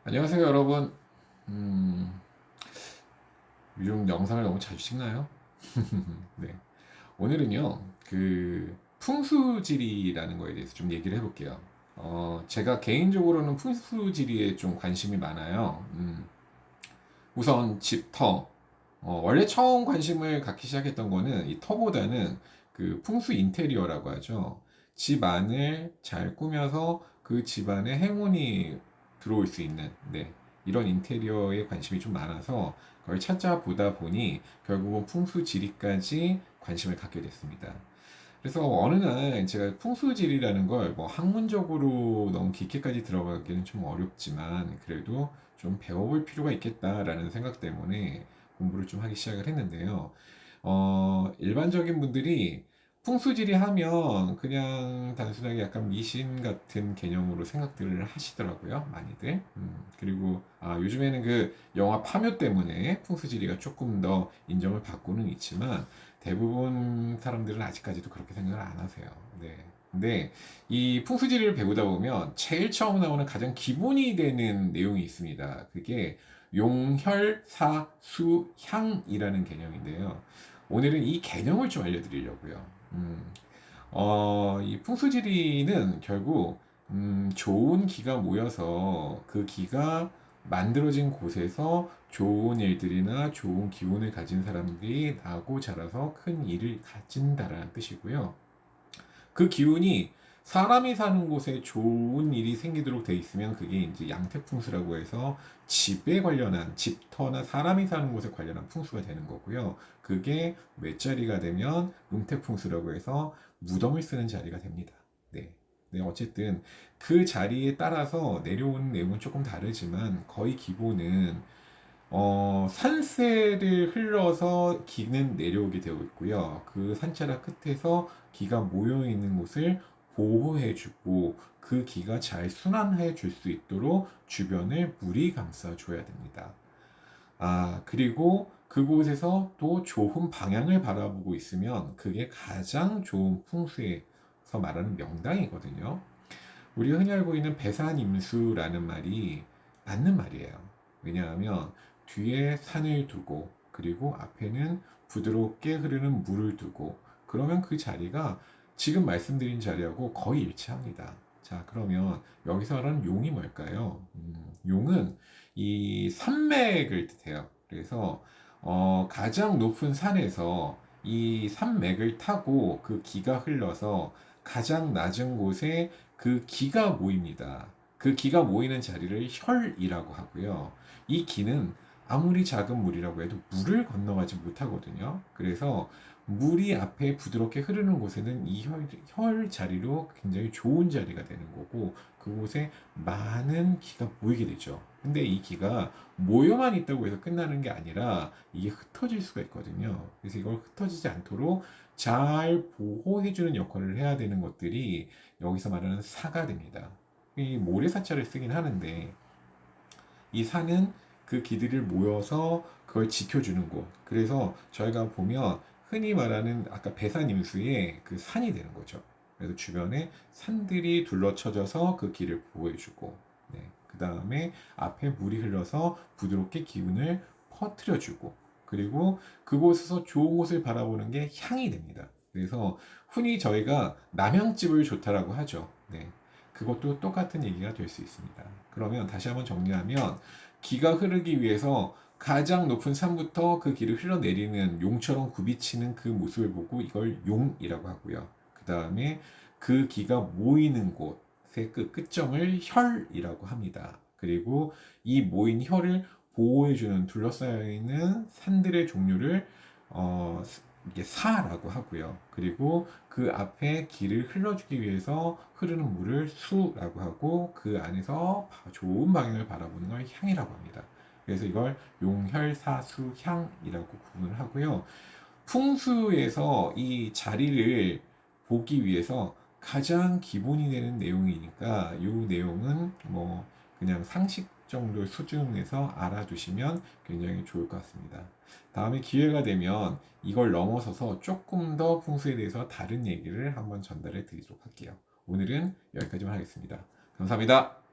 안녕하세요, 여러분. 음, 요즘 영상을 너무 자주 찍나요? 네. 오늘은요, 풍수지리라는 거에 대해서 좀 얘기를 해볼게요. 제가 개인적으로는 풍수지리에 좀 관심이 많아요. 우선 집터. 원래 처음 관심을 갖기 시작했던 거는 이 터보다는 그 풍수 인테리어라고 하죠. 집 안을 잘 꾸며서 그 집 안에 행운이 들어올 수 있는, 네, 이런 인테리어에 관심이 좀 많아서 그걸 찾아보다 보니 결국은 풍수 지리까지 관심을 갖게 됐습니다. 그래서 어느 날 제가 풍수지리라는 걸 뭐 학문적으로 너무 깊게까지 들어가기는 좀 어렵지만 그래도 좀 배워볼 필요가 있겠다라는 생각 때문에 공부를 좀 하기 시작을 했는데요. 일반적인 분들이 풍수지리 하면 그냥 단순하게 약간 미신 같은 개념으로 생각들을 하시더라고요, 많이들. 그리고 요즘에는 그 영화 파묘 때문에 풍수지리가 조금 더 인정을 받고는 있지만 대부분 사람들은 아직까지도 그렇게 생각을 안 하세요. 네. 근데 이 풍수지리를 배우다 보면 제일 처음 나오는 가장 기본이 되는 내용이 있습니다. 그게 용혈사수향이라는 개념인데요. 오늘은 이 개념을 좀 알려드리려고요. 이 풍수지리는 결국 좋은 기가 모여서 그 기가 만들어진 곳에서 좋은 일들이나 좋은 기운을 가진 사람들이 나고 자라서 큰 일을 가진다라는 뜻이고요. 그 기운이 사람이 사는 곳에 좋은 일이 생기도록 돼 있으면 그게 이제 양태풍수라고 해서 집에 관련한 집터나 사람이 사는 곳에 관련한 풍수가 되는 거고요. 그게 몇 자리가 되면 음태풍수라고 해서 무덤을 쓰는 자리가 됩니다. 네. 네, 어쨌든 그 자리에 따라서 내려오는 내용은 조금 다르지만 거의 기본은 산세를 흘러서 기는 내려오게 되어 있고요. 그 산자락 끝에서 기가 모여 있는 곳을 보호해주고 그 기가 잘 순환해 줄 수 있도록 주변을 물이 감싸줘야 됩니다. 그리고 그곳에서 또 좋은 방향을 바라보고 있으면 그게 가장 좋은 풍수에서 말하는 명당이거든요. 우리가 흔히 알고 있는 배산임수라는 말이 맞는 말이에요. 왜냐하면 뒤에 산을 두고 그리고 앞에는 부드럽게 흐르는 물을 두고 그러면 그 자리가 지금 말씀드린 자리하고 거의 일치합니다. 자, 그러면 여기서 말하는 용이 뭘까요? 용은 이 산맥을 뜻해요. 그래서 가장 높은 산에서 이 산맥을 타고 그 기가 흘러서 가장 낮은 곳에 그 기가 모입니다. 그 기가 모이는 자리를 혈이라고 하고요. 이 기는 아무리 작은 물이라고 해도 물을 건너가지 못하거든요. 그래서 물이 앞에 부드럽게 흐르는 곳에는 이 혈 자리로 굉장히 좋은 자리가 되는 거고 그곳에 많은 기가 모이게 되죠. 근데 이 기가 모여만 있다고 해서 끝나는 게 아니라 이게 흩어질 수가 있거든요. 그래서 이걸 흩어지지 않도록 잘 보호해주는 역할을 해야 되는 것들이 여기서 말하는 사가 됩니다. 이 모래사자를 쓰긴 하는데 이 사는 그 기들을 모여서 그걸 지켜주는 곳. 그래서 저희가 보면 흔히 말하는 아까 배산임수의 그 산이 되는 거죠. 그래서 주변에 산들이 둘러쳐져서 그 길을 보호해주고, 네. 그 다음에 앞에 물이 흘러서 부드럽게 기운을 퍼뜨려주고, 그리고 그곳에서 좋은 곳을 바라보는 게 향이 됩니다. 그래서 흔히 저희가 남향집을 좋다라고 하죠. 네. 그것도 똑같은 얘기가 될 수 있습니다. 그러면 다시 한번 정리하면 기가 흐르기 위해서 가장 높은 산부터 그 길을 흘러내리는 용처럼 굽이치는 그 모습을 보고 이걸 용이라고 하고요. 그 다음에 그 기가 모이는 곳의 그 끝점을 혈이라고 합니다. 그리고 이 모인 혈을 보호해주는 둘러싸여 있는 산들의 종류를 어, 이게 사라고 하고요. 그리고 그 앞에 길을 흘러주기 위해서 흐르는 물을 수라고 하고 그 안에서 좋은 방향을 바라보는 걸 향이라고 합니다. 그래서 이걸 용혈사수향이라고 구분을 하고요. 풍수에서 이 자리를 보기 위해서 가장 기본이 되는 내용이니까 이 내용은 뭐 그냥 상식 정도 수준에서 알아두시면 굉장히 좋을 것 같습니다. 다음에 기회가 되면 이걸 넘어서서 조금 더 풍수에 대해서 다른 얘기를 한번 전달해 드리도록 할게요. 오늘은 여기까지만 하겠습니다. 감사합니다.